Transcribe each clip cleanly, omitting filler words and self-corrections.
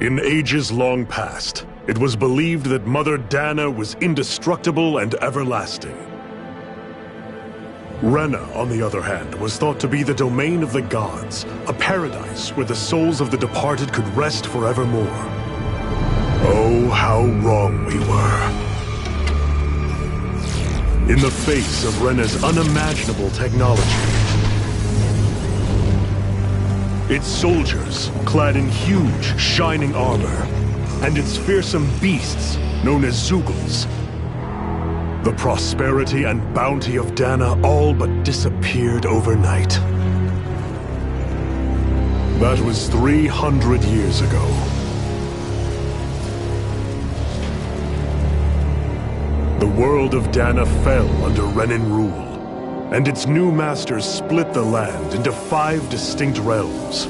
In ages long past, it was believed that Mother Dana was indestructible and everlasting. Rena, on the other hand, was thought to be the domain of the gods, a paradise where the souls of the departed could rest forevermore. Oh, how wrong we were. In the face of Rena's unimaginable technology, its soldiers, clad in huge, shining armor, and its fearsome beasts, known as Zeugles, the prosperity and bounty of Dana all but disappeared overnight. That was 300 years ago. The world of Dana fell under Renan rule, and its new masters split the land into 5 distinct realms.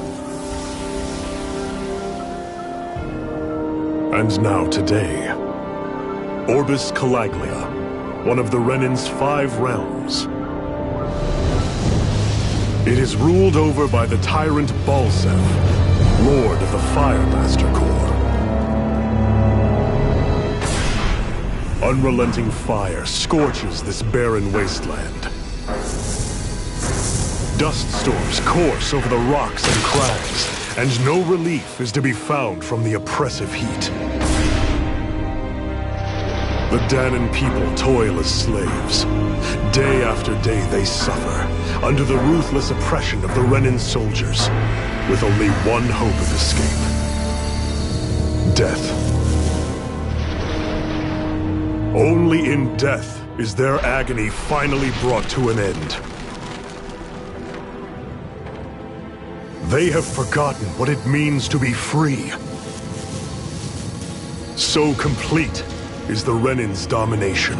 And now today, Orbis Calaglia, one of the Renan's 5 realms. It is ruled over by the tyrant Balseph, Lord of the Firemaster Corps. Unrelenting fire scorches this barren wasteland. Dust storms course over the rocks and crags, and no relief is to be found from the oppressive heat. The Danan people toil as slaves. Day after day they suffer, under the ruthless oppression of the Renan soldiers, with only one hope of escape: death. Only in death is their agony finally brought to an end. They have forgotten what it means to be free. So complete is the Renan's domination.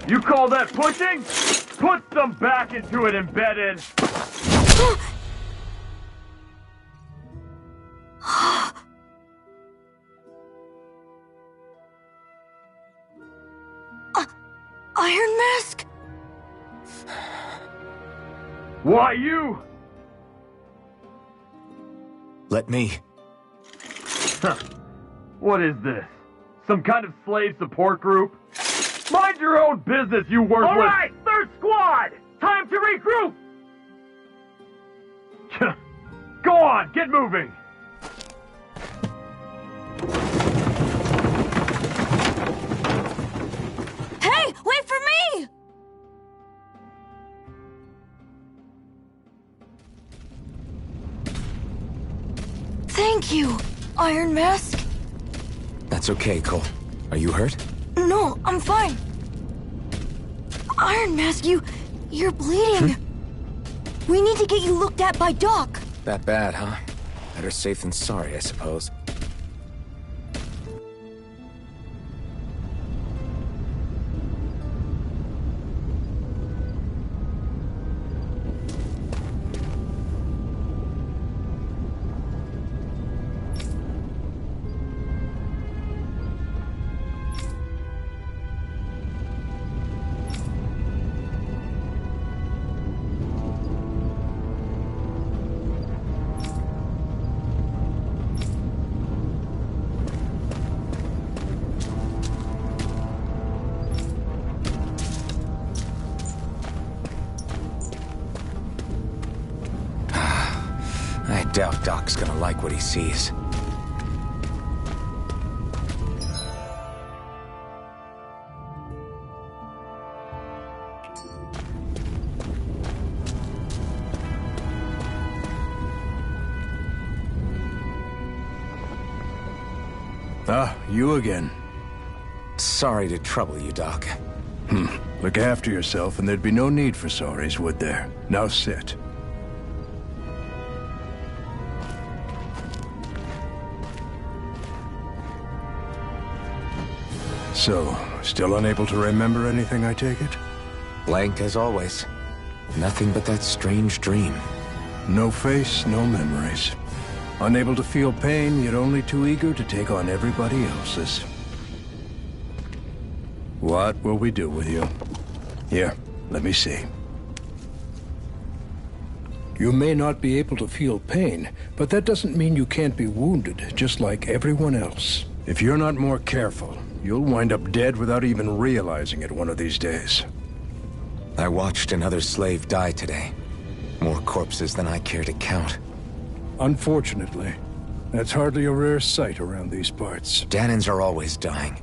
You call that pushing? Put some back into it, Embedded! Iron Mask? Why you? Let me. Huh. What is this? Some kind of slave support group? Mind your own business, you worthless— All right, 3rd Squad! Time to regroup! Go on, get moving! Hey, wait for me! Thank you, Iron Mask. That's okay, Cole. Are you hurt? No, I'm fine. Iron Mask, you're bleeding. We need to get you looked at by Doc. That bad, huh? Better safe than sorry, I suppose. I doubt Doc's gonna like what he sees. Ah, you again. Sorry to trouble you, Doc. Look after yourself and there'd be no need for sorries, would there? Now sit. So, still unable to remember anything, I take it? Blank as always. Nothing but that strange dream. No face, no memories. Unable to feel pain, yet only too eager to take on everybody else's. What will we do with you? Here, let me see. You may not be able to feel pain, but that doesn't mean you can't be wounded, just like everyone else. If you're not more careful, you'll wind up dead without even realizing it one of these days. I watched another slave die today. More corpses than I care to count. Unfortunately, that's hardly a rare sight around these parts. Dahnans are always dying,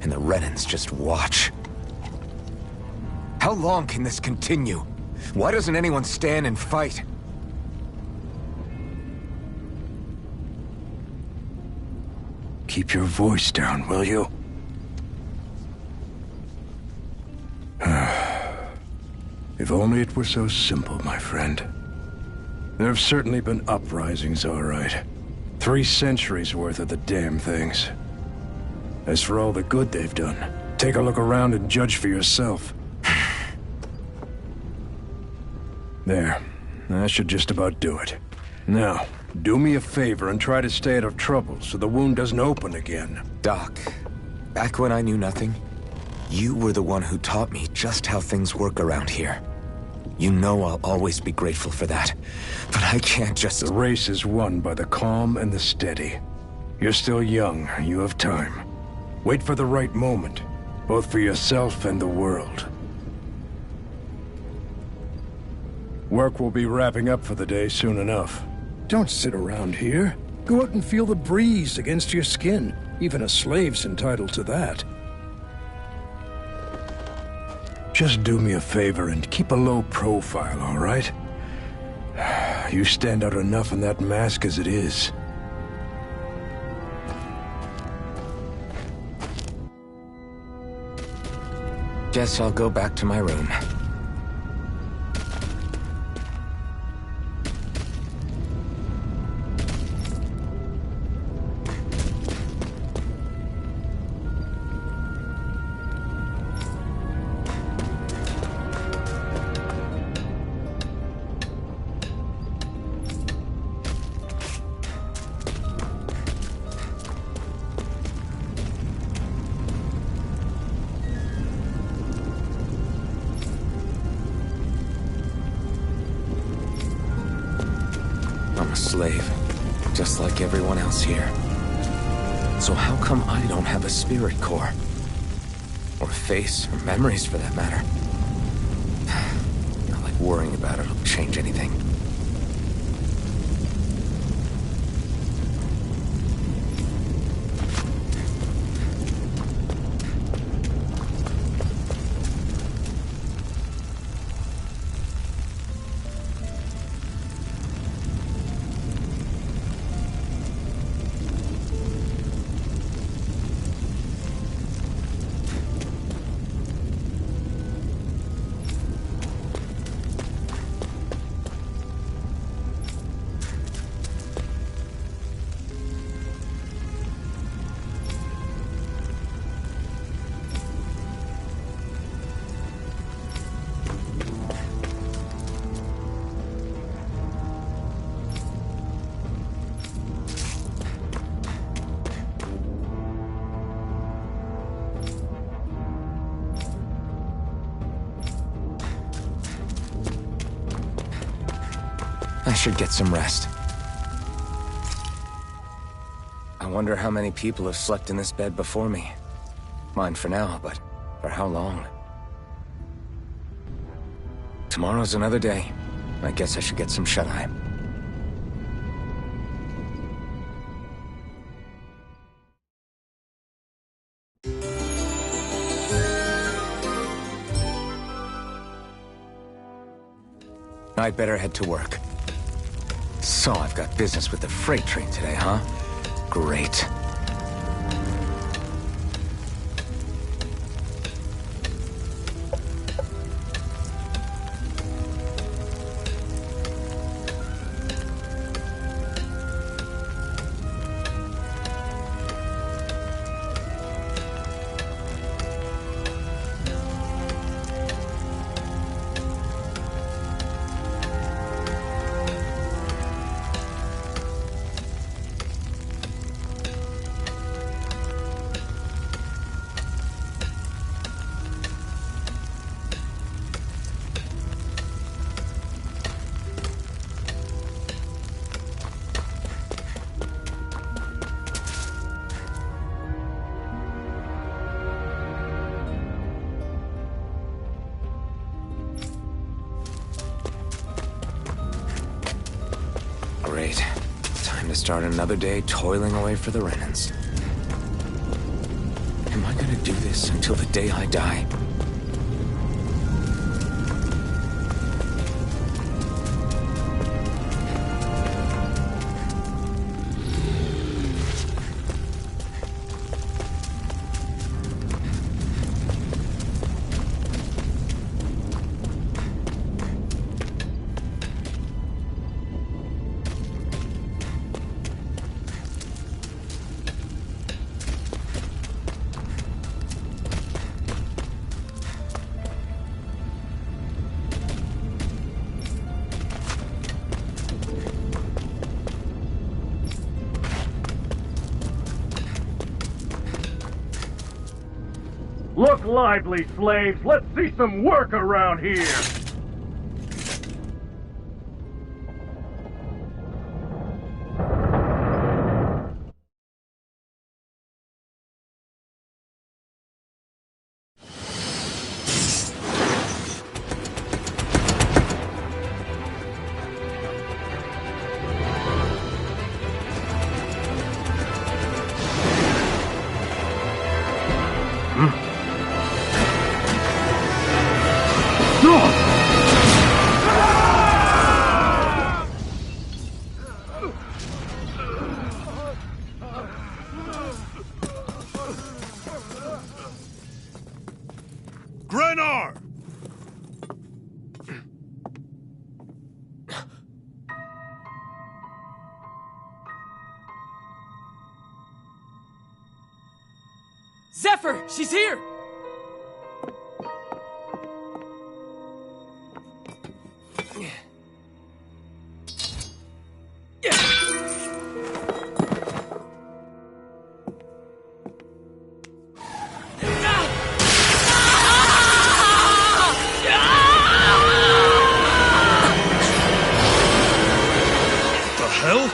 and the Renans just watch. How long can this continue? Why doesn't anyone stand and fight? Keep your voice down, will you? If only it were so simple, my friend. There have certainly been uprisings, all right. 3 centuries worth of the damn things. As for all the good they've done, take a look around and judge for yourself. There. That should just about do it. Now, do me a favor and try to stay out of trouble so the wound doesn't open again. Doc, back when I knew nothing, you were the one who taught me just how things work around here. You know I'll always be grateful for that. But I can't just... The race is won by the calm and the steady. You're still young. You have time. Wait for the right moment, both for yourself and the world. Work will be wrapping up for the day soon enough. Don't sit around here. Go out and feel the breeze against your skin. Even a slave's entitled to that. Just do me a favor and keep a low profile, all right? You stand out enough in that mask as it is. Guess I'll go back to my room. Slave, just like everyone else here. So how come I don't have a spirit core? Or a face, or memories for that matter? Not like worrying about it'll change anything. I should get some rest. I wonder how many people have slept in this bed before me. Mine for now, but for how long? Tomorrow's another day. I guess I should get some shut-eye. I'd better head to work. So I've got business with the freight train today, huh? Great. start another day toiling away for the Renans. Am I gonna do this until the day I die? Look lively, slaves! Let's see some work around here! Grenar! Zephyr! She's here! The hell?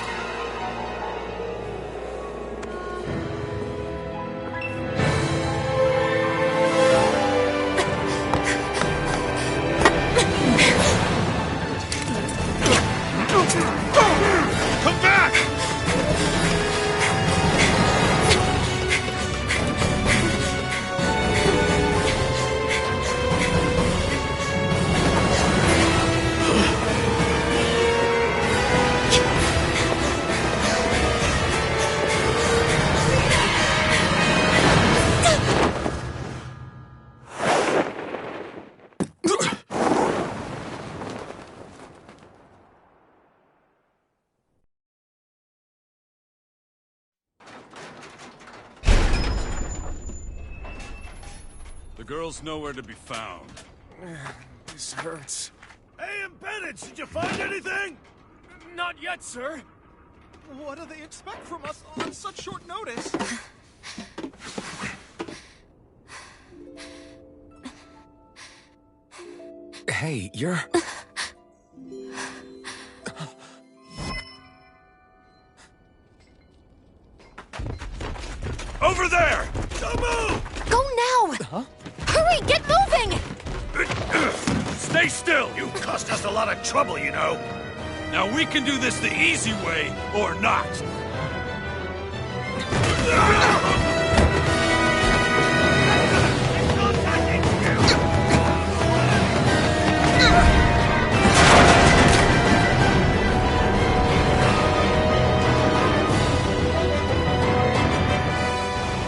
Come back! The girl's nowhere to be found. This hurts. Hey, Embedded, did you find anything? Not yet, sir. What do they expect from us on such short notice? Hey, you're... Over there! Don't move! Go now! Huh? Hurry, get moving! Stay still! You caused us a lot of trouble, you know. Now we can do this the easy way, or not.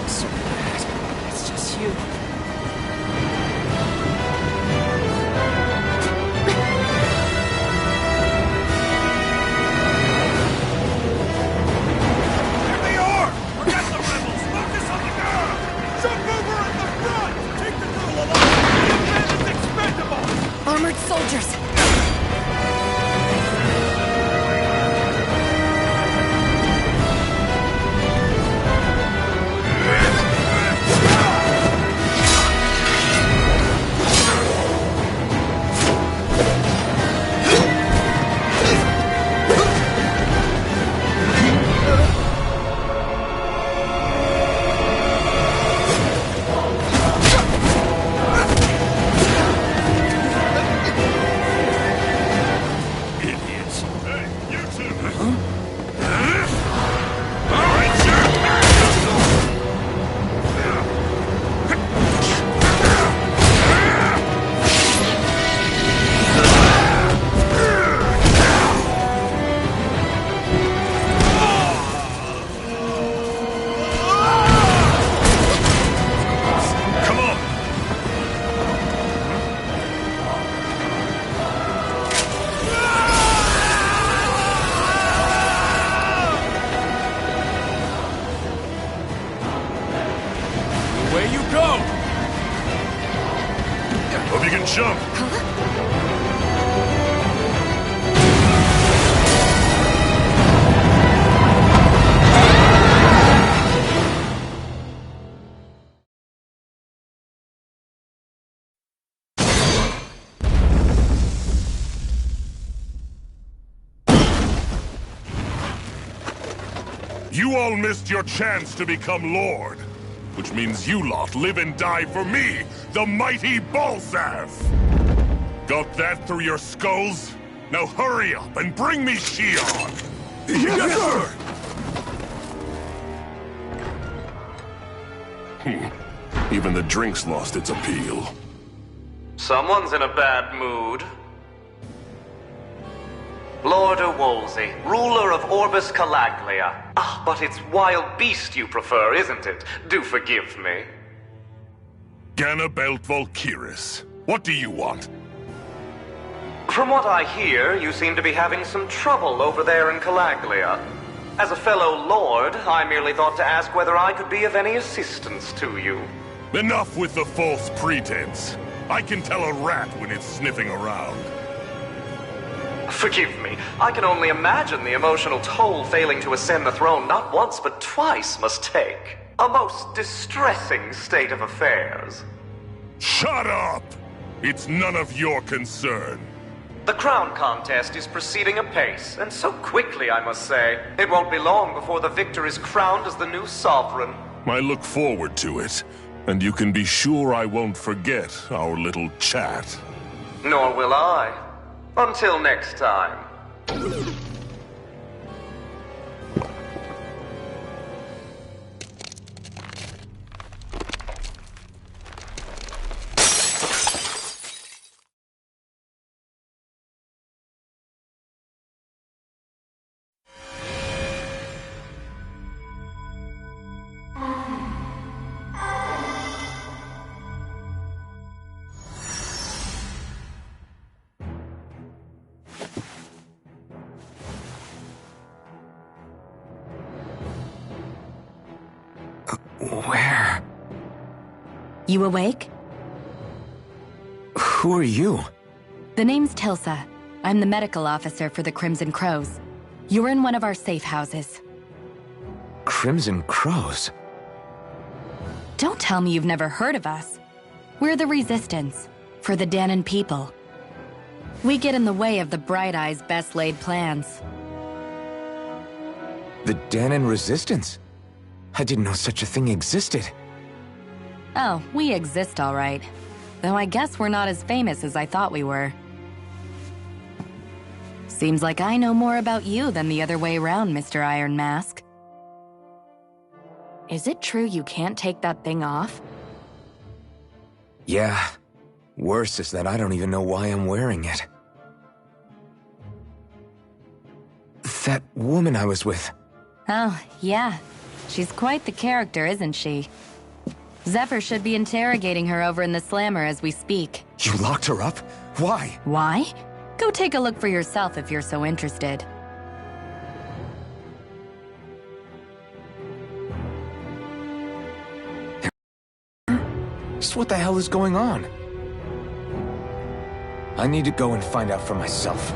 So bad. It's just you. Here they are! Forget the rebels! can jump. You all missed your chance to become Lord. Which means you lot live and die for me, the mighty Balzav! Got that through your skulls? Now hurry up and bring me Shion! Yes, sir! Even the drink's lost its appeal. Someone's in a bad mood. Lord Wolsey, ruler of Orbis Calaglia. Ah, but it's wild beast you prefer, isn't it? Do forgive me. Ganabelt Valkyris, what do you want? From what I hear, you seem to be having some trouble over there in Calaglia. As a fellow lord, I merely thought to ask whether I could be of any assistance to you. Enough with the false pretense. I can tell a rat when it's sniffing around. Forgive me. I can only imagine the emotional toll failing to ascend the throne not once but twice must take. A most distressing state of affairs. Shut up! It's none of your concern. The crown contest is proceeding apace, and so quickly, I must say. It won't be long before the victor is crowned as the new sovereign. I look forward to it, and you can be sure I won't forget our little chat. Nor will I. Until next time. Where? You awake? Who are you? The name's Tilsa. I'm the medical officer for the Crimson Crows. You're in one of our safe houses. Crimson Crows? Don't tell me you've never heard of us. We're the Resistance, for the Dahnan people. We get in the way of the Bright Eye's best-laid plans. The Dahnan Resistance? I didn't know such a thing existed. Oh, we exist all right. Though I guess we're not as famous as I thought we were. Seems like I know more about you than the other way around, Mr. Iron Mask. Is it true you can't take that thing off? Yeah. Worse is that I don't even know why I'm wearing it. That woman I was with. Oh, yeah. She's quite the character, isn't she? Zephyr should be interrogating her over in the Slammer as we speak. You locked her up? Why? Why? Go take a look for yourself if you're so interested. Just what the hell is going on? I need to go and find out for myself.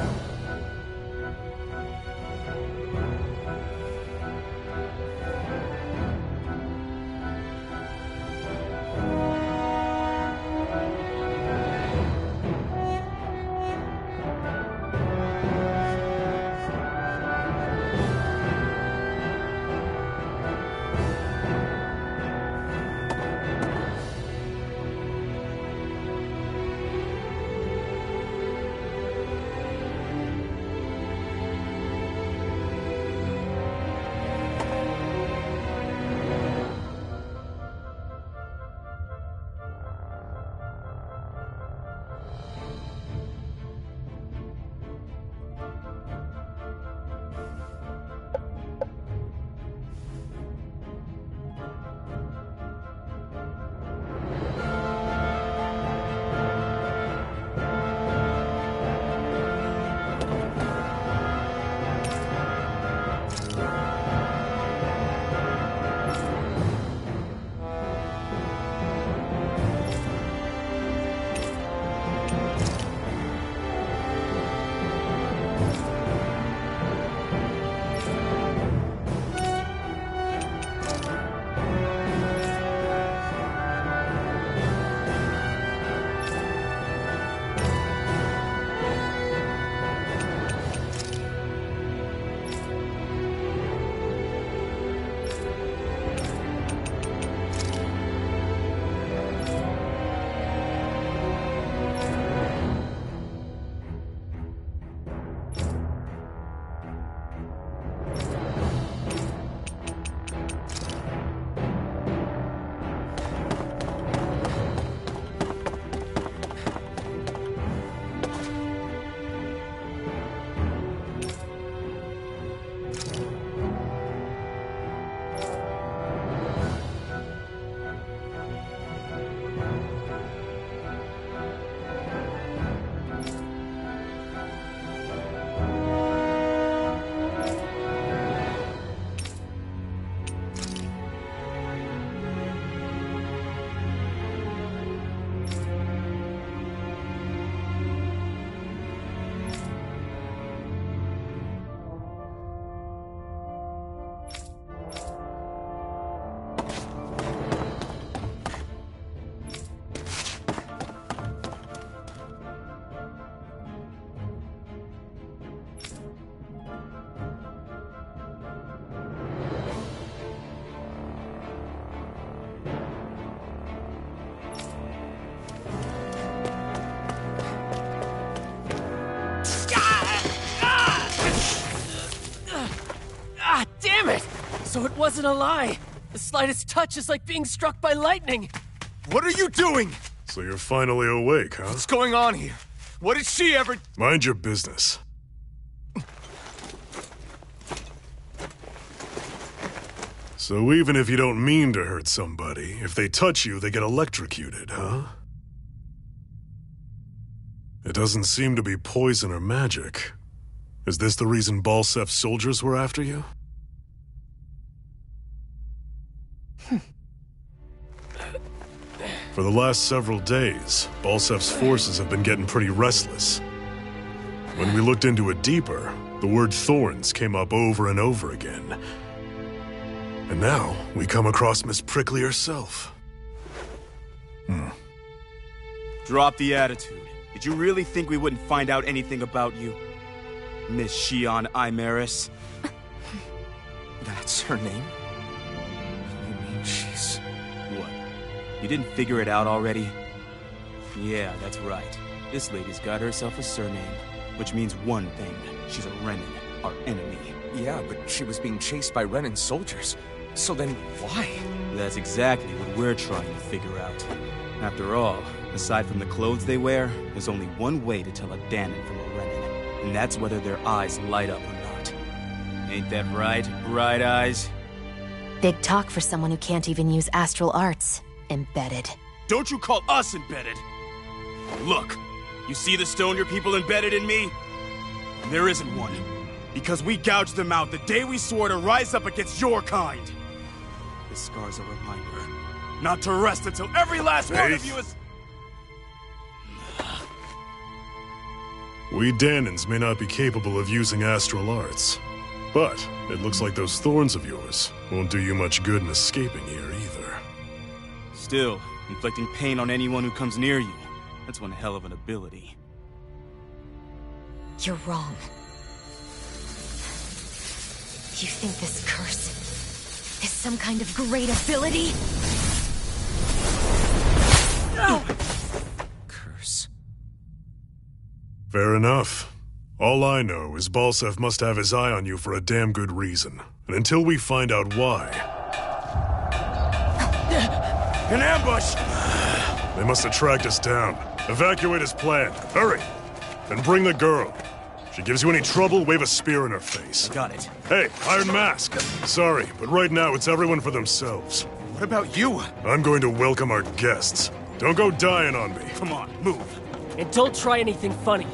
So it wasn't a lie. The slightest touch is like being struck by lightning. What are you doing? So you're finally awake, huh? What's going on here? What did she ever... Mind your business. So even if you don't mean to hurt somebody, if they touch you, they get electrocuted, huh? It doesn't seem to be poison or magic. Is this the reason Balsef's soldiers were after you? For the last several days, Balsef's forces have been getting pretty restless. When we looked into it deeper, the word thorns came up over and over again. And now, we come across Miss Prickly herself. Drop the attitude. Did you really think we wouldn't find out anything about you? Miss Shion Imaris? That's her name? You mean she's... What? You didn't figure it out already? Yeah, that's right. This lady's got herself a surname, which means one thing. She's a Renan, our enemy. Yeah, but she was being chased by Renan's soldiers. So then, why? That's exactly what we're trying to figure out. After all, aside from the clothes they wear, there's only one way to tell a Danon from a Renan, and that's whether their eyes light up or not. Ain't that right, Bright Eyes? Big talk for someone who can't even use astral arts. Embedded. Don't you call us embedded! Look, you see the stone your people embedded in me? There isn't one. Because we gouged them out the day we swore to rise up against your kind. This scar's a reminder, not to rest until every last one of you is... We Danons may not be capable of using astral arts, but it looks like those thorns of yours won't do you much good in escaping here either. Still, inflicting pain on anyone who comes near you, that's one hell of an ability. You're wrong. You think this curse is some kind of great ability? No! Curse. Fair enough. All I know is Balsef must have his eye on you for a damn good reason. And until we find out why... An ambush! They must have tracked us down. Evacuate as planned. Hurry! And bring the girl. If she gives you any trouble, wave a spear in her face. Got it. Hey, Iron Mask! Sorry, but right now it's everyone for themselves. What about you? I'm going to welcome our guests. Don't go dying on me. Come on, move. And don't try anything funny.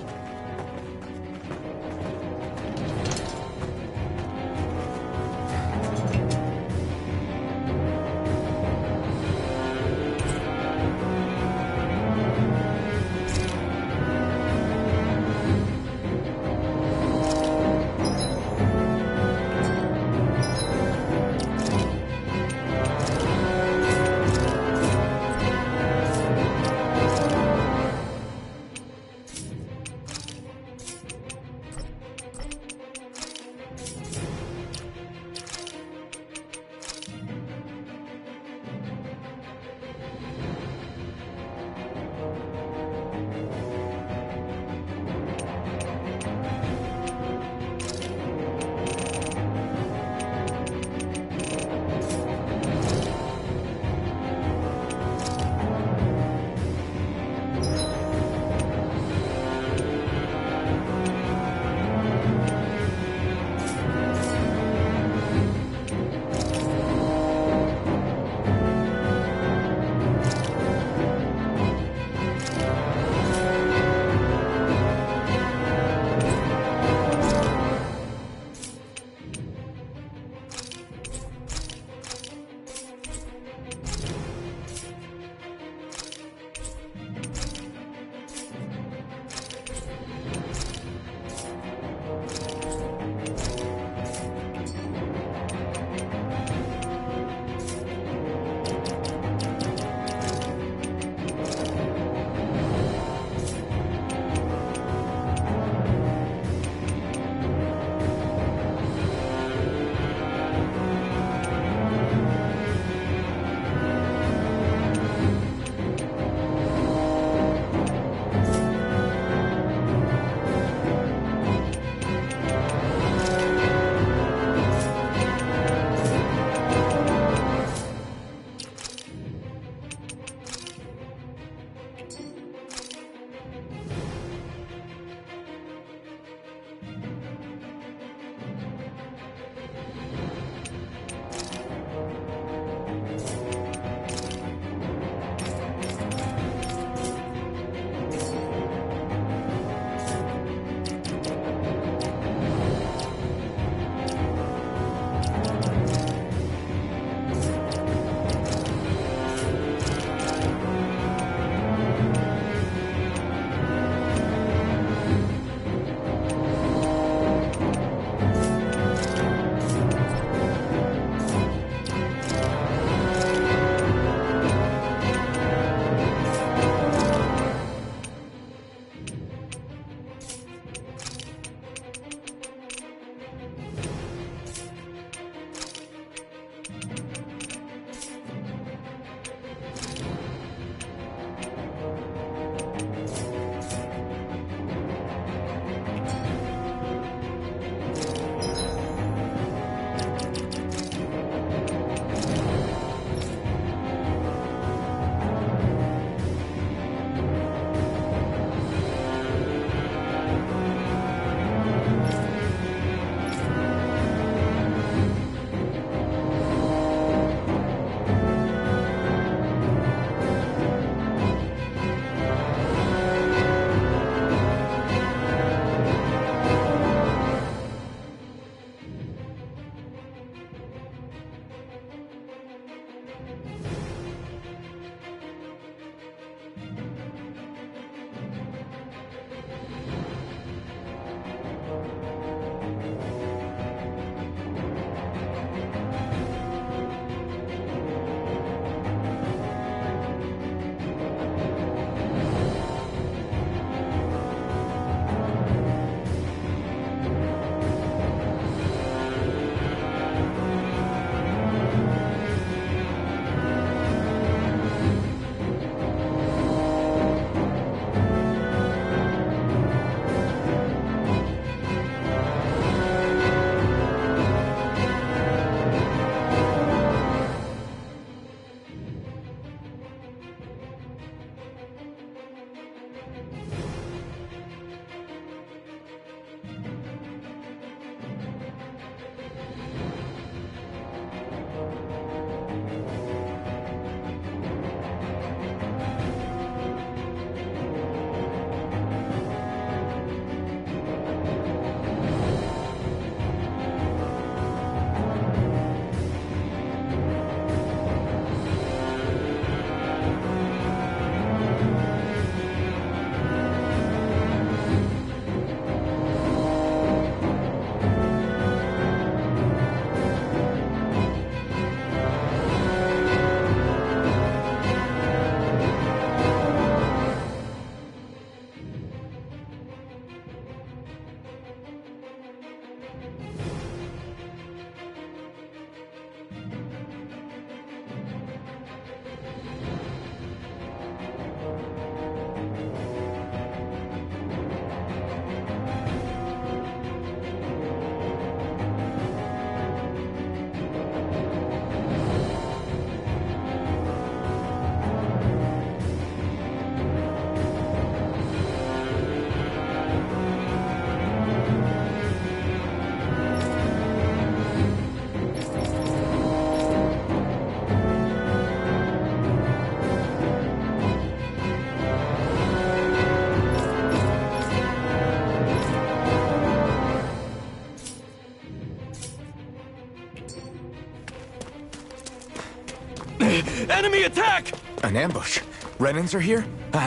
Enemy attack! An ambush? Renans are here? I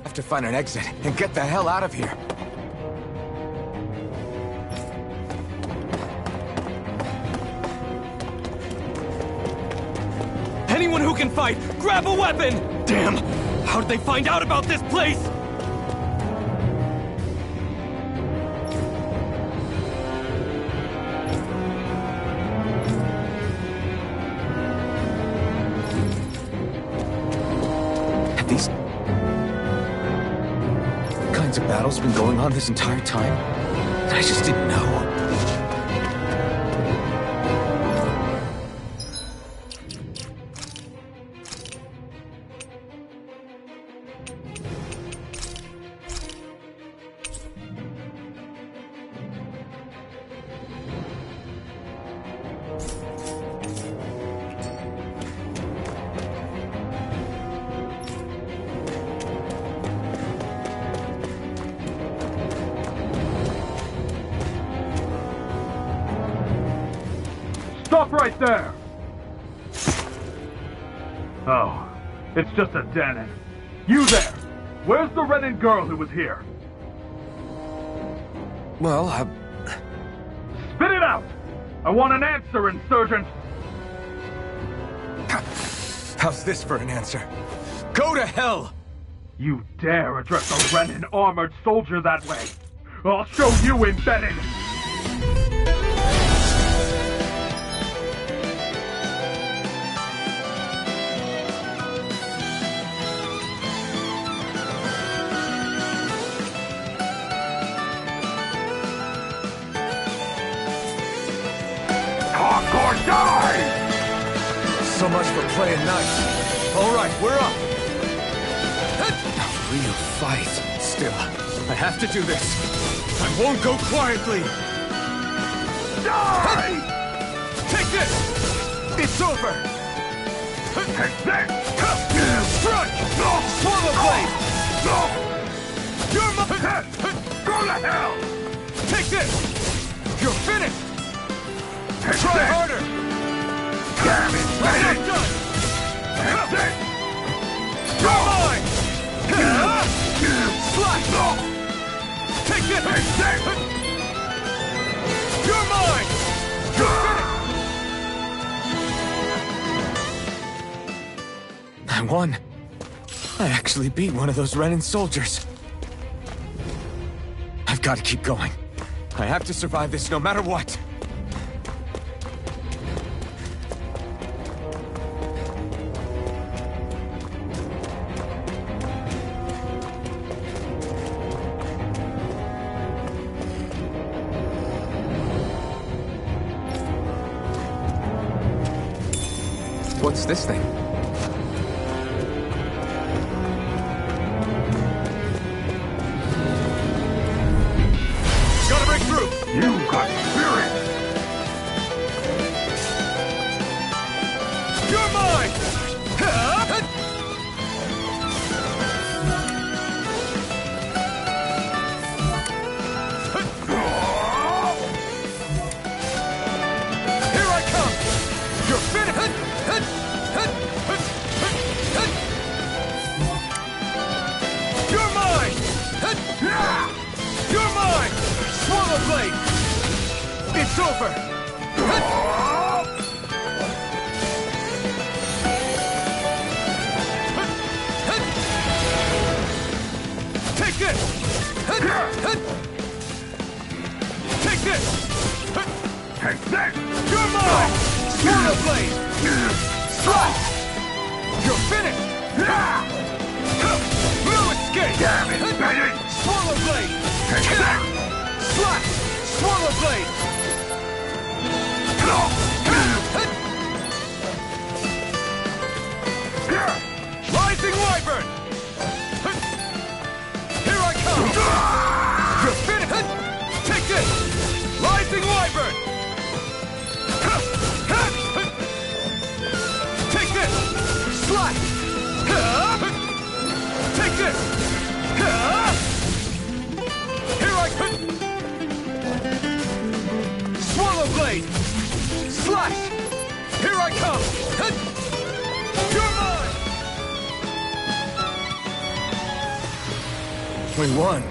have to find an exit and get the hell out of here. Anyone who can fight, grab a weapon! Damn! How did they find out about this place? Have these kinds of battles been going on this entire time? I just didn't know. Stop right there! Oh, it's just a Danon. You there! Where's the Renan girl who was here? Well, Spit it out! I want an answer, insurgent! How's this for an answer? Go to hell! You dare address a Renan armored soldier that way? I'll show you embedded! Talk or die! So much for playing nice. All right, we're up. A real fight. Still, I have to do this. I won't go quietly. Die! Take this! It's over! Take this! Strike! Swallow blade! You're my head! Go to hell! Take this! You're finished! Take Try this! harder! Damn it! Take it! You're mine! I won. I actually beat one of those Renan soldiers. I've got to keep going. I have to survive this no matter what. What's this thing? Gotta break through! You got spirit! You're mine! Here I come! You're finished! You're mine! You're mine! Swallow blade! It's over! Take this! Take this! Take this! You're mine! Swallow blade! Slice! You're finished! No escape! Damn it, Bennett! Swallow blade! Take that! Slash! Swallow blade! Rising wyvern! Here I come! You're finished! Take this! Rising wyvern! Take this! Slash! Take this! Here I come! Swallow blade! Slash! Here I come! You're mine! We won.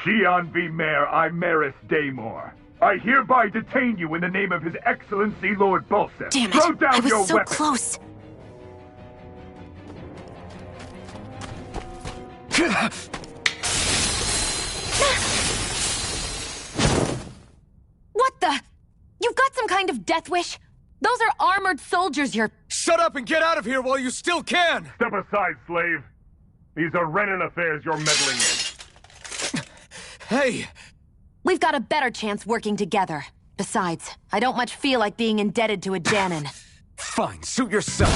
Xian V. Mayor Imaris Daymore. I hereby detain you in the name of His Excellency Lord Bulseth. Damn it! Throw down I was your so weapon. close. What the? You've got some kind of death wish? Those are armored soldiers you're... Shut up and get out of here while you still can! Step aside, slave. These are Renan affairs you're meddling in. Hey! We've got a better chance working together. Besides, I don't much feel like being indebted to a Danon. Fine, suit yourself.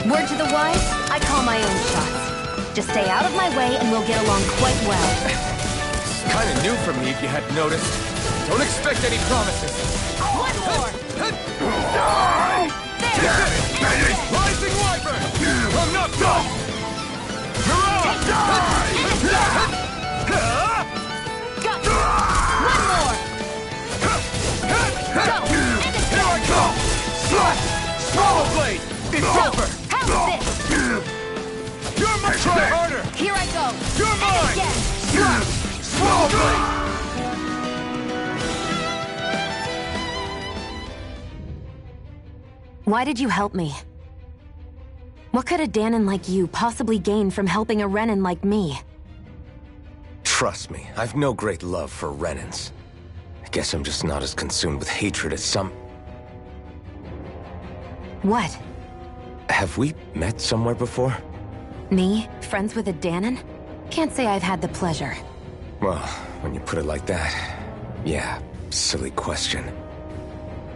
Word to the wise, I call my own shots. Just stay out of my way and we'll get along quite well. It's kind of new for me if you hadn't noticed. Don't expect any promises. One more! There! Rising wyvern! I'm not done! You're out! Go! One more! Go! Here I come! Slash! Swallow blade! It's over! How's this? You're my try harder! Here I go! You're mine! Again! Slash! Swallow blade! Why did you help me? What could a Danon like you possibly gain from helping a Renan like me? Trust me, I've no great love for Renans. I guess I'm just not as consumed with hatred as some... What? Have we met somewhere before? Me? Friends with a Danon? Can't say I've had the pleasure. Well, when you put it like that, yeah, silly question.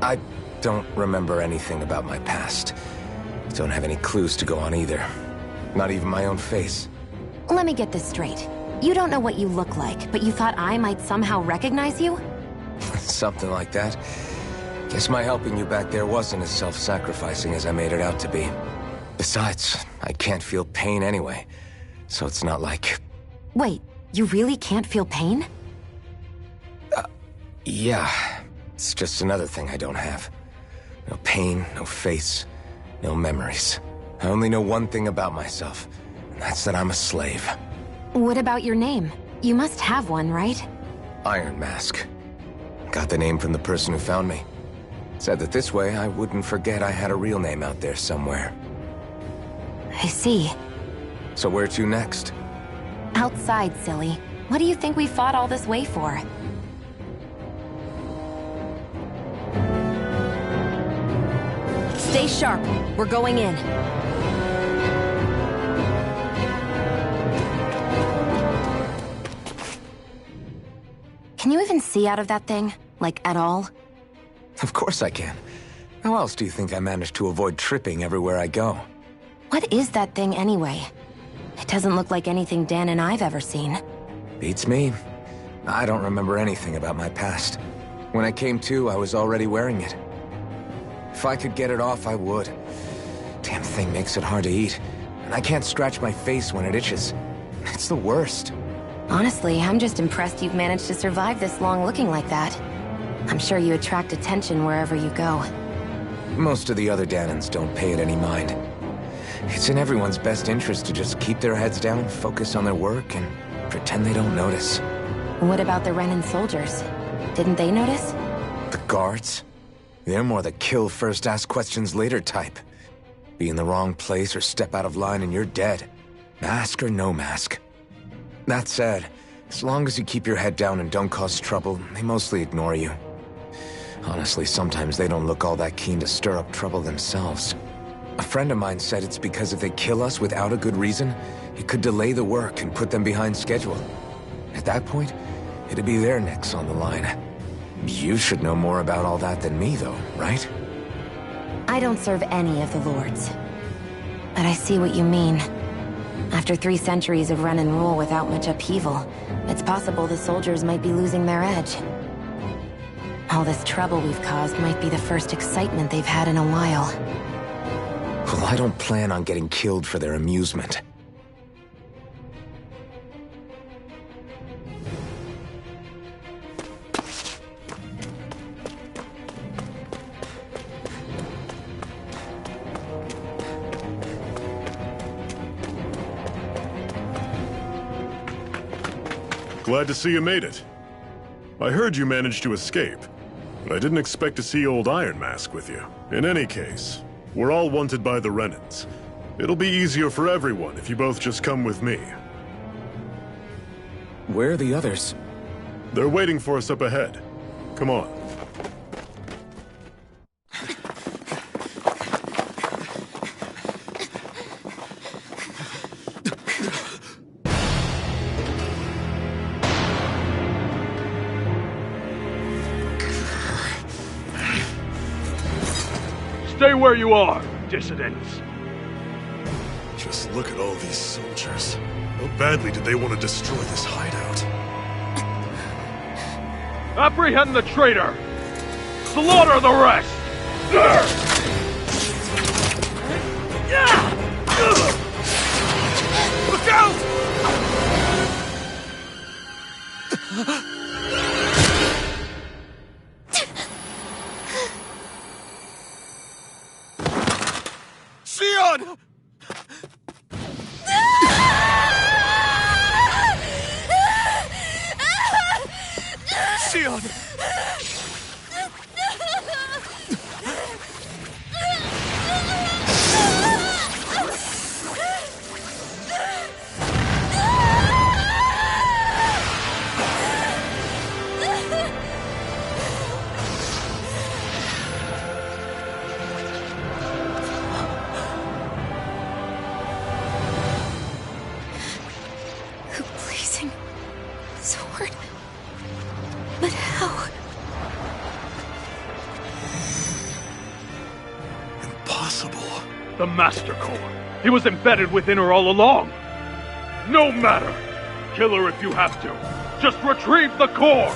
I don't remember anything about my past. Don't have any clues to go on either. Not even my own face. Let me get this straight. You don't know what you look like, but you thought I might somehow recognize you? Something like that. Guess my helping you back there wasn't as self-sacrificing as I made it out to be. Besides, I can't feel pain anyway, so it's not like... Wait, you really can't feel pain? Yeah. It's just another thing I don't have. No pain, no face, no memories. I only know one thing about myself, and that's that I'm a slave. What about your name? You must have one, right? Iron Mask. Got the name from the person who found me. Said that this way I wouldn't forget I had a real name out there somewhere. I see. So where to next? Outside, silly. What do you think we fought all this way for? Stay sharp. We're going in. Can you even see out of that thing? Like, at all? Of course I can. How else do you think I managed to avoid tripping everywhere I go? What is that thing anyway? It doesn't look like anything Dan and I've ever seen. Beats me. I don't remember anything about my past. When I came to, I was already wearing it. If I could get it off, I would. Damn thing makes it hard to eat. And I can't scratch my face when it itches. It's the worst. Honestly, I'm just impressed you've managed to survive this long looking like that. I'm sure you attract attention wherever you go. Most of the other Danans don't pay it any mind. It's in everyone's best interest to just keep their heads down, focus on their work, and pretend they don't notice. What about the Renan soldiers? Didn't they notice? The guards? They're more the kill first, ask questions later type. Be in the wrong place or step out of line and you're dead. Mask or no mask. That said, as long as you keep your head down and don't cause trouble, they mostly ignore you. Honestly, sometimes they don't look all that keen to stir up trouble themselves. A friend of mine said it's because if they kill us without a good reason, it could delay the work and put them behind schedule. At that point, it'd be their necks on the line. You should know more about all that than me, though, right? I don't serve any of the lords. But I see what you mean. After 3 centuries of run and rule without much upheaval, it's possible the soldiers might be losing their edge. All this trouble we've caused might be the first excitement they've had in a while. Well, I don't plan on getting killed for their amusement. Glad to see you made it. I heard you managed to escape, but I didn't expect to see old Iron Mask with you. In any case, we're all wanted by the Renans. It'll be easier for everyone if you both just come with me. Where are the others? They're waiting for us up ahead. Come on. Stay where you are, dissidents. Just look at all these soldiers. How badly did they want to destroy this hideout? Apprehend the traitor! Slaughter the rest! Look out! Sion! Sion! Blazing sword. But how? Impossible. The Master Core. He was embedded within her all along. No matter. Kill her if you have to. Just retrieve the core.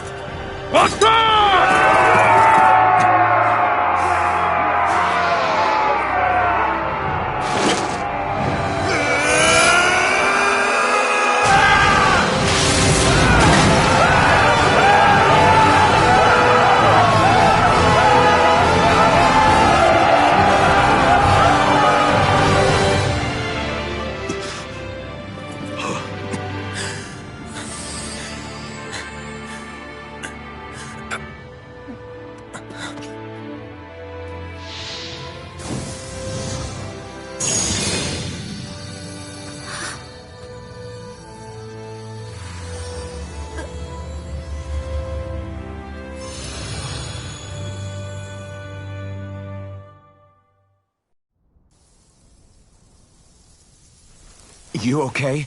You okay?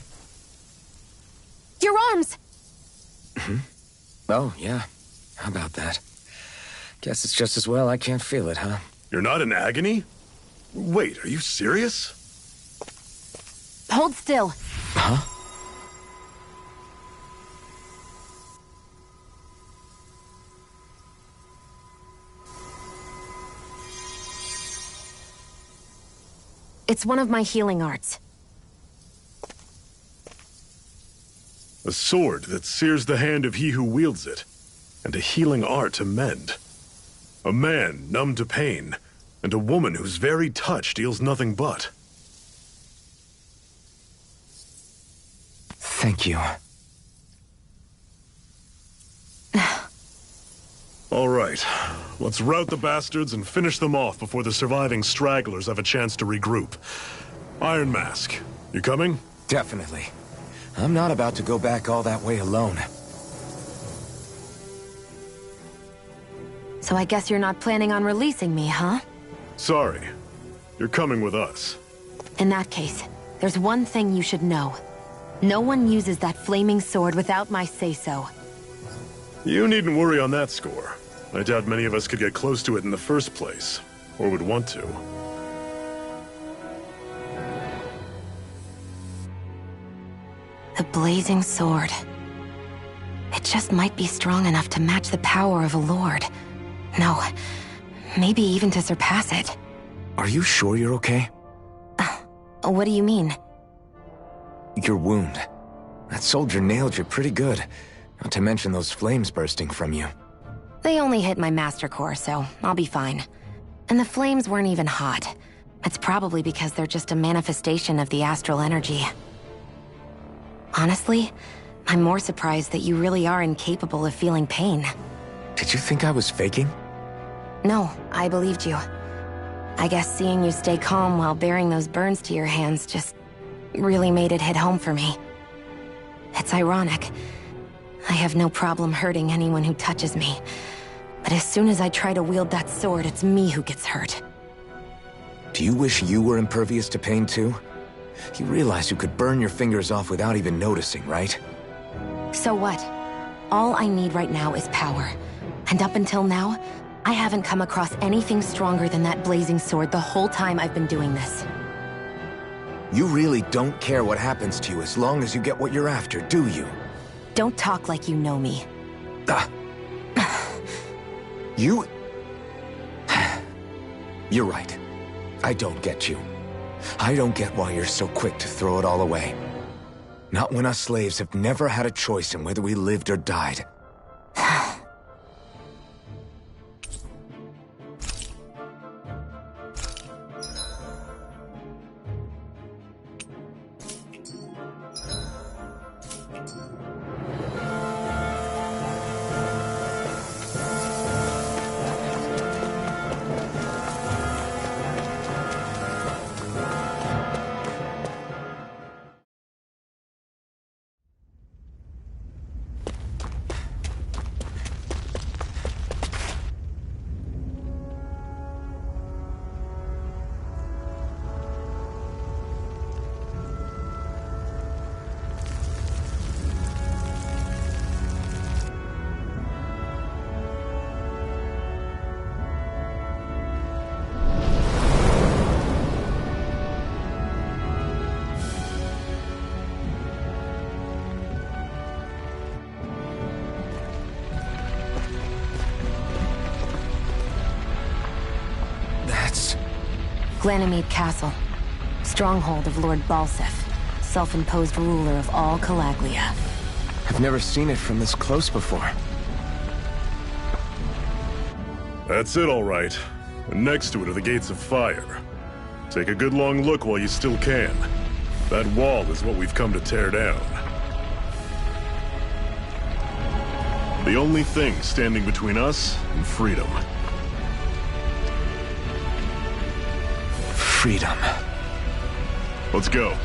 Your arms! Oh, yeah. How about that? Guess it's just as well I can't feel it, huh? You're not in agony? Wait, are you serious? Hold still. Huh? It's one of my healing arts. A sword that sears the hand of he who wields it, and a healing art to mend. A man numb to pain, and a woman whose very touch deals nothing but. Thank you. All right, let's rout the bastards and finish them off before the surviving stragglers have a chance to regroup. Iron Mask, you coming? Definitely. I'm not about to go back all that way alone. So I guess you're not planning on releasing me, huh? Sorry. You're coming with us. In that case, there's one thing you should know. No one uses that flaming sword without my say-so. You needn't worry on that score. I doubt many of us could get close to it in the first place, or would want to. The blazing sword. It just might be strong enough to match the power of a lord. No, maybe even to surpass it. Are you sure you're okay? What do you mean? Your wound. That soldier nailed you pretty good. Not to mention those flames bursting from you. They only hit my master core, so I'll be fine. And the flames weren't even hot. It's probably because they're just a manifestation of the astral energy. Honestly, I'm more surprised that you really are incapable of feeling pain. Did you think I was faking? No, I believed you. I guess seeing you stay calm while bearing those burns to your hands just really made it hit home for me. It's ironic. I have no problem hurting anyone who touches me. But as soon as I try to wield that sword, it's me who gets hurt. Do you wish you were impervious to pain too? You realize you could burn your fingers off without even noticing, right? So what? All I need right now is power. And up until now, I haven't come across anything stronger than that blazing sword the whole time I've been doing this. You really don't care what happens to you as long as you get what you're after, do you? Don't talk like you know me. You... You're right. I don't get you. I don't get why you're so quick to throw it all away. Not when us slaves have never had a choice in whether we lived or died. Glanimede Castle. Stronghold of Lord Balseph, self-imposed ruler of all Calaglia. I've never seen it from this close before. That's it, all right. And next to it are the Gates of Fire. Take a good long look while you still can. That wall is what we've come to tear down. The only thing standing between us and freedom. Freedom. Let's go.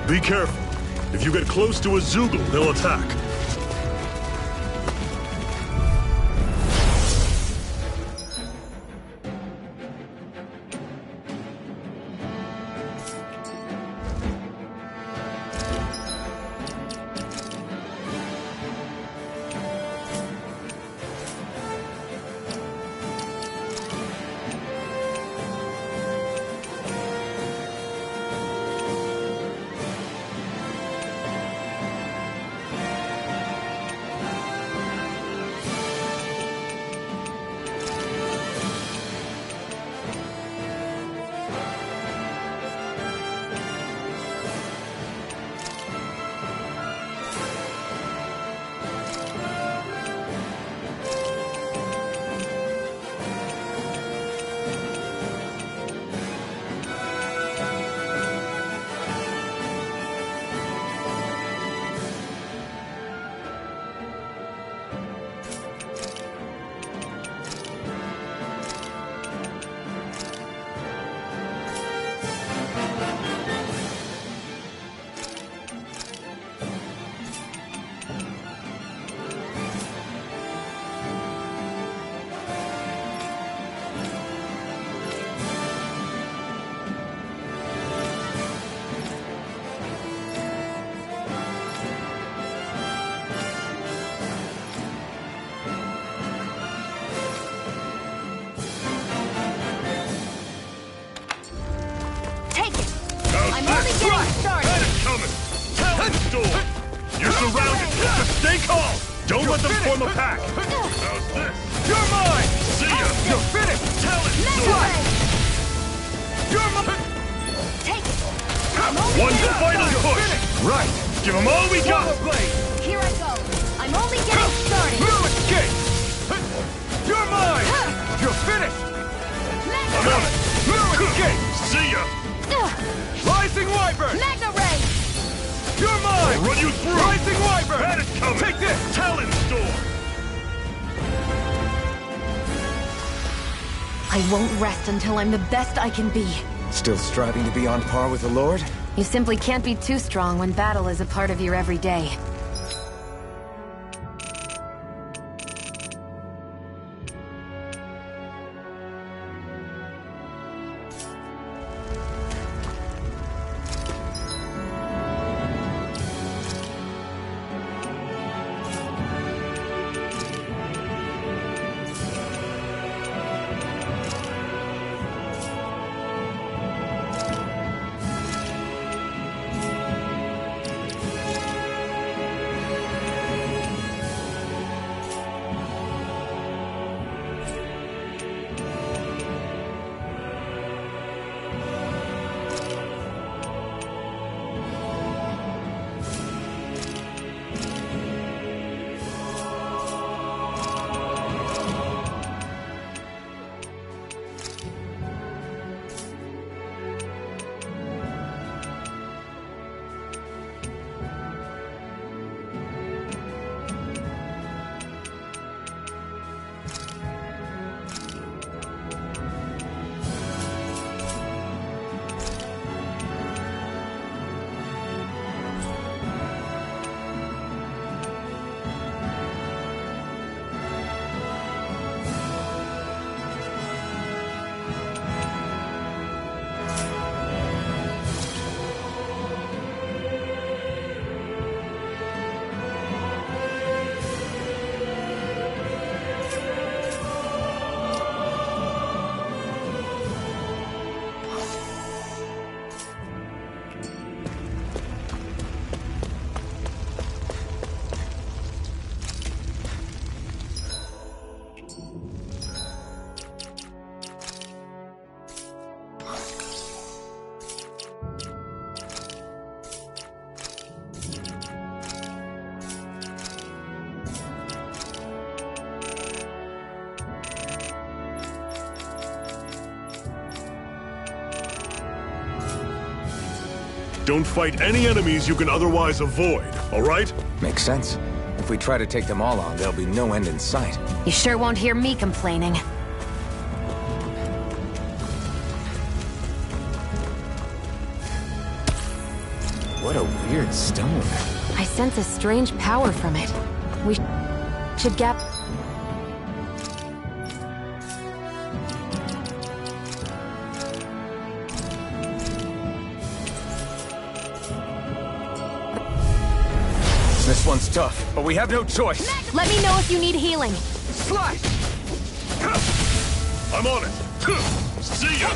Be careful. If you get close to a Zeugle, they'll attack. Don't let them form a pack! How's this? You're mine! See ya! You're finished! Talent Sword! Sword! You're mine! Take it! One final push! Right! Give them all we got! Blade! Here I go! I'm only getting started! Escape! You're mine! You're finished! I'm on it! Escape! See ya! Rising Wyvern! Magna Ray! You're mine! I'll run you through! Rising Wyvern! Had it coming! Take this! Talent Storm! I won't rest until I'm the best I can be. Still striving to be on par with the Lord? You simply can't be too strong when battle is a part of your everyday. Don't fight any enemies you can otherwise avoid, alright? Makes sense. If we try to take them all on, there'll be no end in sight. You sure won't hear me complaining. What a weird stone. I sense a strange power from it. We should get... This one's tough, but we have no choice. Let me know if you need healing. Slice! I'm on it! See ya!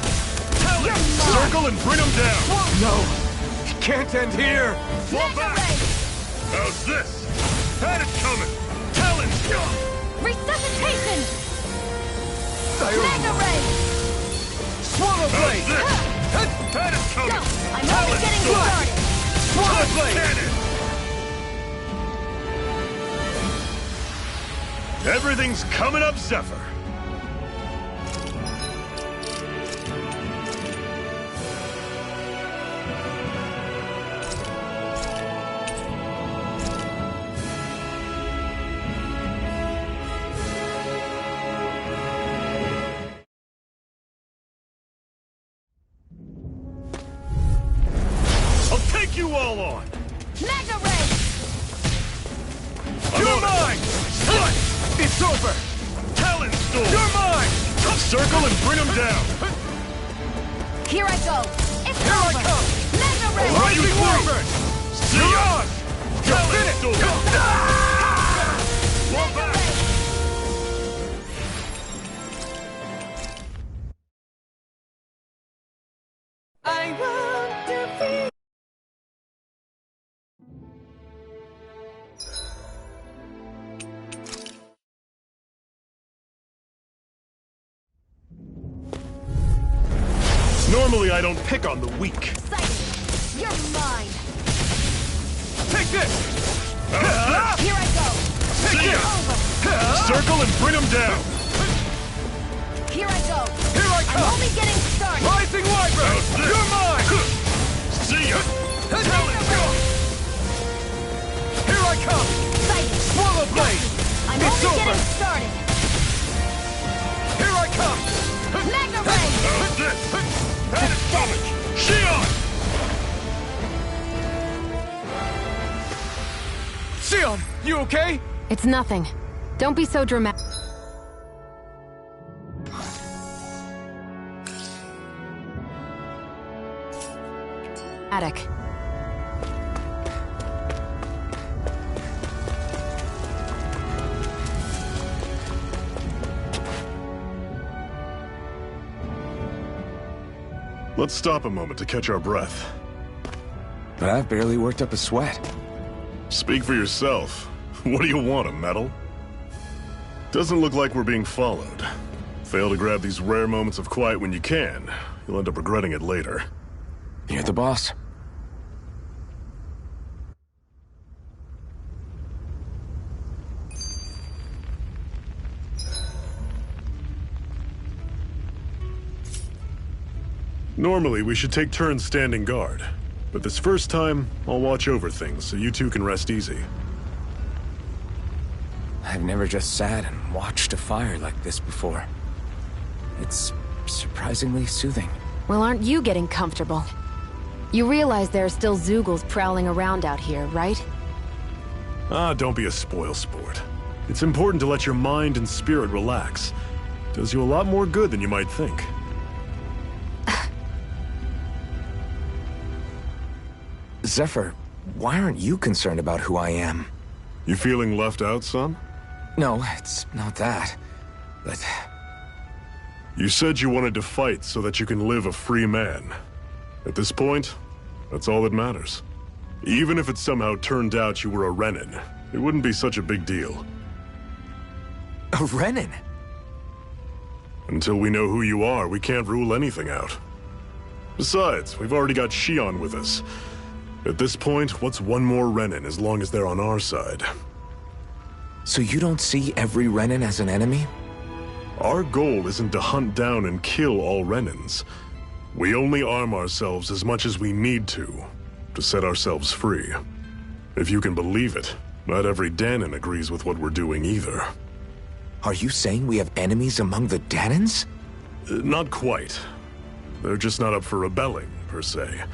Talent! Circle and bring them down! No! It can't end here! Fall back! How's this? Had it coming! Talent! Resuscitation! Magna Ray! Swallow How's Blade! this? Had it coming! Go! I'm only getting started! Swallow Blade! Cannon! Everything's coming up, Zephyr! I'll take you all on! Magna Ray! You're mine! It's over! Talent Storm! You're mine! Circle and bring them down! Here I go! It's Here over! I come! Magna Ray! Rising Wyvern! See You're ya! on! Talent Storm! Fall Magna back! Ray! I want to be... Normally I don't pick on the weak. Sighting! You're mine! Take this! Here I go! See ya! Circle and bring him down! Here I go! Here I come! I'm only getting started! Rising Wyvern! You're mine! See ya! Here I come! Sighting! Swallow Blade! I'm It's only over! getting started! Here I come! Magna Ray! Pathetic! Shion! Shion, you okay? It's nothing. Don't be so dramatic. Let's stop a moment to catch our breath. But I've barely worked up a sweat. Speak for yourself. What do you want, a medal? Doesn't look like we're being followed. Fail to grab these rare moments of quiet when you can. You'll end up regretting it later. You're the boss. Normally, we should take turns standing guard. But this first time, I'll watch over things so you two can rest easy. I've never just sat and watched a fire like this before. It's surprisingly soothing. Well, aren't you getting comfortable? You realize there are still Zeugles prowling around out here, right? Ah, don't be a spoil sport. It's important to let your mind and spirit relax. Does you a lot more good than you might think. Zephyr, why aren't you concerned about who I am? You feeling left out, son? No, it's not that. But... You said you wanted to fight so that you can live a free man. At this point, that's all that matters. Even if it somehow turned out you were a Renan, it wouldn't be such a big deal. A Renan? Until we know who you are, we can't rule anything out. Besides, we've already got Shion with us. At this point, what's one more Renan as long as they're on our side? So you don't see every Renan as an enemy? Our goal isn't to hunt down and kill all Renans. We only arm ourselves as much as we need to set ourselves free. If you can believe it, not every Dahnan agrees with what we're doing either. Are you saying we have enemies among the Dahnans? Not quite. They're just not up for rebelling, per se.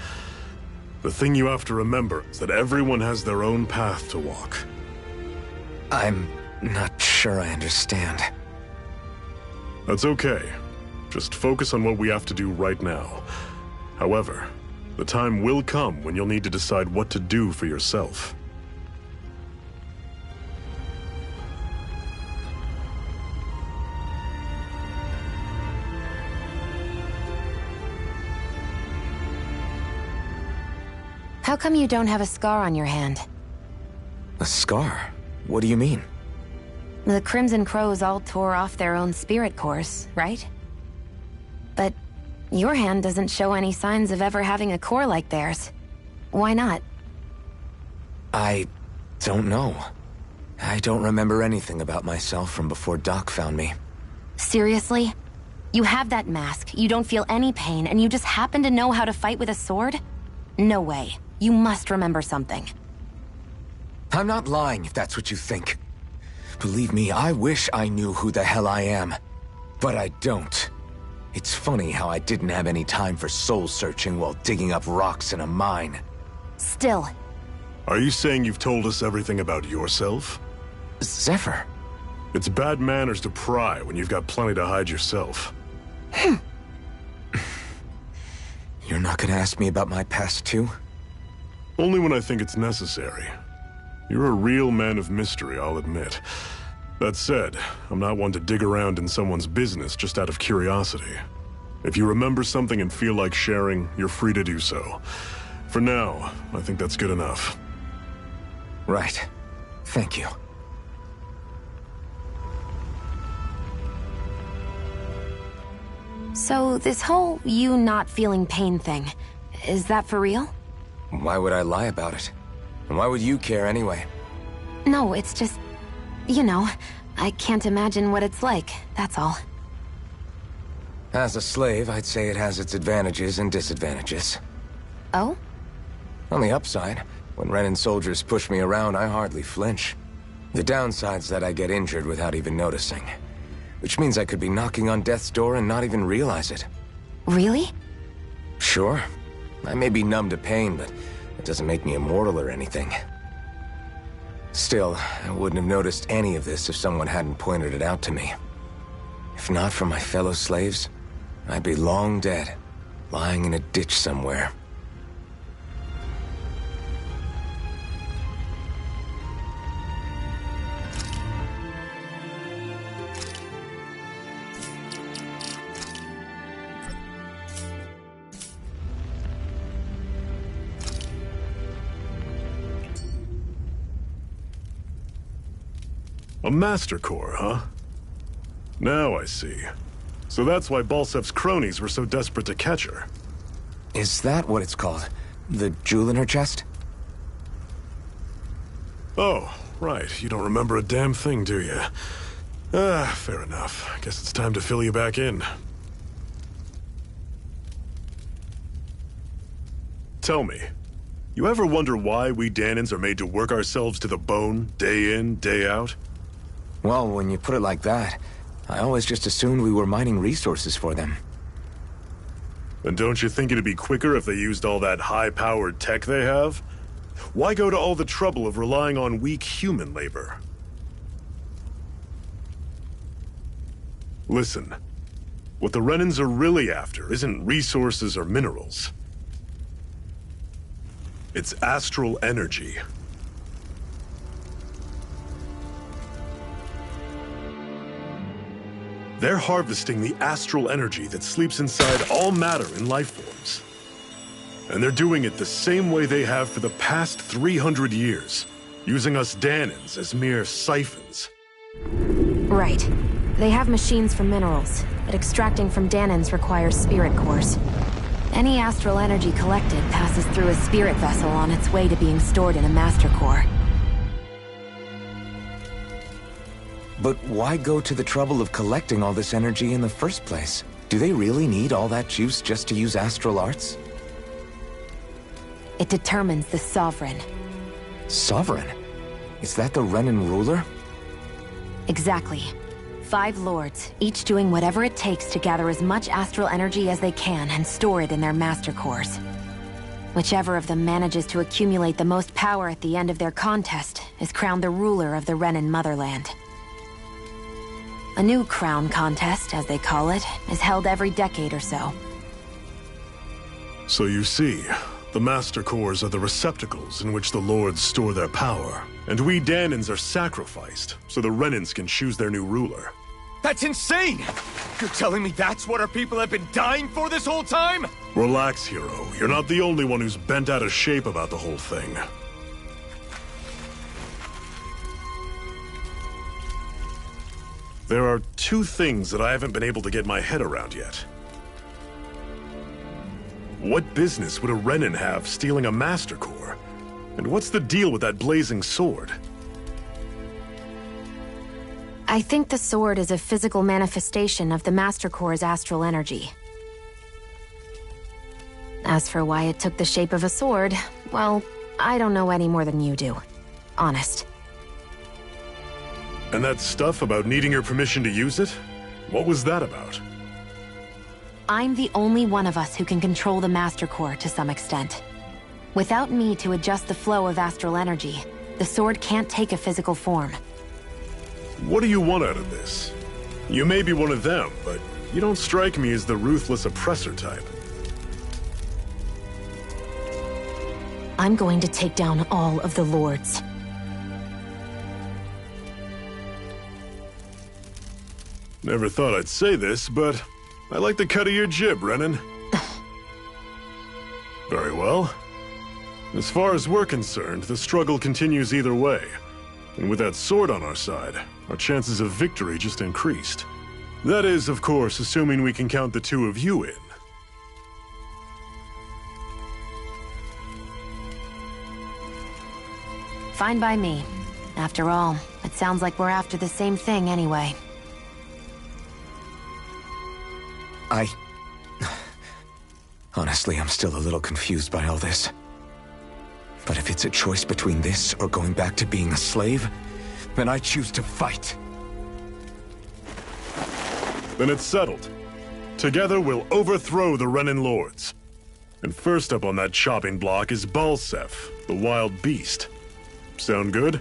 The thing you have to remember is that everyone has their own path to walk. I'm not sure I understand. That's okay. Just focus on what we have to do right now. However, the time will come when you'll need to decide what to do for yourself. How come you don't have a scar on your hand? A scar? What do you mean? The Crimson Crows all tore off their own spirit cores, right? But your hand doesn't show any signs of ever having a core like theirs. Why not? I don't know. I don't remember anything about myself from before Doc found me. Seriously? You have that mask, you don't feel any pain, and you just happen to know how to fight with a sword? No way. You must remember something. I'm not lying if that's what you think. Believe me, I wish I knew who the hell I am. But I don't. It's funny how I didn't have any time for soul-searching while digging up rocks in a mine. Still. Are you saying you've told us everything about yourself? Zephyr. It's bad manners to pry when you've got plenty to hide yourself. You're not gonna ask me about my past too? Only when I think it's necessary. You're a real man of mystery, I'll admit. That said, I'm not one to dig around in someone's business just out of curiosity. If you remember something and feel like sharing, you're free to do so. For now, I think that's good enough. Right. Thank you. So this whole you not feeling pain thing, is that for real? Why would I lie about it? And why would you care anyway? No, it's just... you know, I can't imagine what it's like, that's all. As a slave, I'd say it has its advantages and disadvantages. Oh? On the upside, when Renan soldiers push me around, I hardly flinch. The downside's that I get injured without even noticing. Which means I could be knocking on death's door and not even realize it. Really? Sure. I may be numb to pain, but it doesn't make me immortal or anything. Still, I wouldn't have noticed any of this if someone hadn't pointed it out to me. If not for my fellow slaves, I'd be long dead, lying in a ditch somewhere. A Master Core, huh? Now I see. So that's why Balsef's cronies were so desperate to catch her. Is that what it's called? The jewel in her chest? Oh, right. You don't remember a damn thing, do you? Fair enough. Guess it's time to fill you back in. Tell me, you ever wonder why we Dahnans are made to work ourselves to the bone, day in, day out? Well, when you put it like that, I always just assumed we were mining resources for them. And don't you think it'd be quicker if they used all that high-powered tech they have? Why go to all the trouble of relying on weak human labor? Listen, what the Renans are really after isn't resources or minerals. It's astral energy. They're harvesting the astral energy that sleeps inside all matter in life forms. And they're doing it the same way they have for the past 300 years, using us Dahnans as mere siphons. Right. They have machines for minerals, but extracting from Dahnans requires spirit cores. Any astral energy collected passes through a spirit vessel on its way to being stored in a Master Core. But why go to the trouble of collecting all this energy in the first place? Do they really need all that juice just to use astral arts? It determines the Sovereign. Sovereign? Is that the Renan ruler? Exactly. 5 lords, each doing whatever it takes to gather as much astral energy as they can and store it in their Master Cores. Whichever of them manages to accumulate the most power at the end of their contest is crowned the ruler of the Renan motherland. A new crown contest, as they call it, is held every decade or so. So you see, the Master Cores are the receptacles in which the Lords store their power. And we Dahnans are sacrificed, so the Renans can choose their new ruler. That's insane! You're telling me that's what our people have been dying for this whole time? Relax, hero. You're not the only one who's bent out of shape about the whole thing. There are 2 things that I haven't been able to get my head around yet. What business would a Renan have stealing a Master Core? And what's the deal with that blazing sword? I think the sword is a physical manifestation of the Master Core's astral energy. As for why it took the shape of a sword, well, I don't know any more than you do. Honest. And that stuff about needing your permission to use it? What was that about? I'm the only one of us who can control the Master Core to some extent. Without me to adjust the flow of astral energy, the sword can't take a physical form. What do you want out of this? You may be one of them, but you don't strike me as the ruthless oppressor type. I'm going to take down all of the Lords. Never thought I'd say this, but I like the cut of your jib, Renan. Very well. As far as we're concerned, the struggle continues either way. And with that sword on our side, our chances of victory just increased. That is, of course, assuming we can count the two of you in. Fine by me. After all, it sounds like we're after the same thing anyway. Honestly, I'm still a little confused by all this. But if it's a choice between this or going back to being a slave, then I choose to fight. Then it's settled. Together we'll overthrow the Renan Lords. And first up on that chopping block is Balseph, the wild beast. Sound good?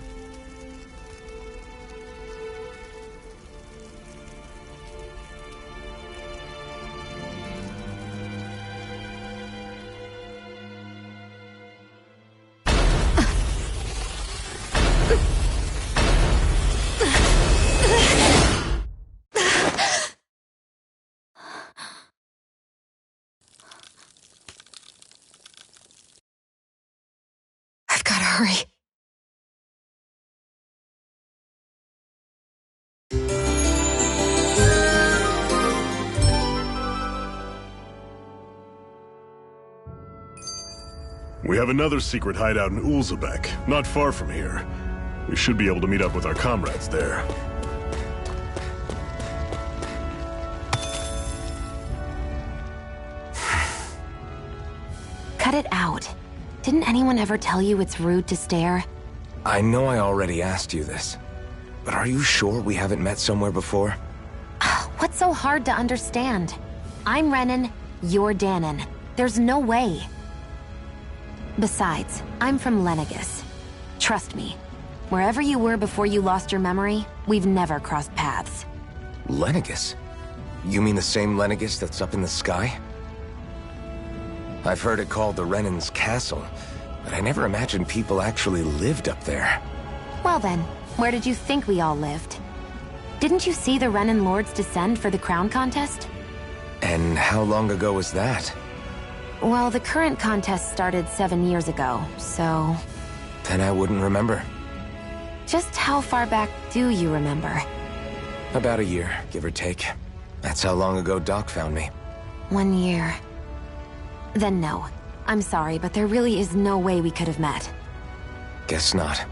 I've gotta hurry. We have another secret hideout in Ulzebek, not far from here. We should be able to meet up with our comrades there. Cut it out. Didn't anyone ever tell you it's rude to stare? I know I already asked you this, but are you sure we haven't met somewhere before? What's so hard to understand? I'm Renan, you're Danon. There's no way. Besides, I'm from Lenegis. Trust me, wherever you were before you lost your memory, we've never crossed paths. Lenegis? You mean the same Lenegis that's up in the sky? I've heard it called the Renan's Castle, but I never imagined people actually lived up there. Well then, where did you think we all lived? Didn't you see the Renan Lords descend for the crown contest? And how long ago was that? Well, the current contest started 7 years ago, so... Then I wouldn't remember. Just how far back do you remember? About a year, give or take. That's how long ago Doc found me. 1 year. Then no. I'm sorry, but there really is no way we could have met. Guess not.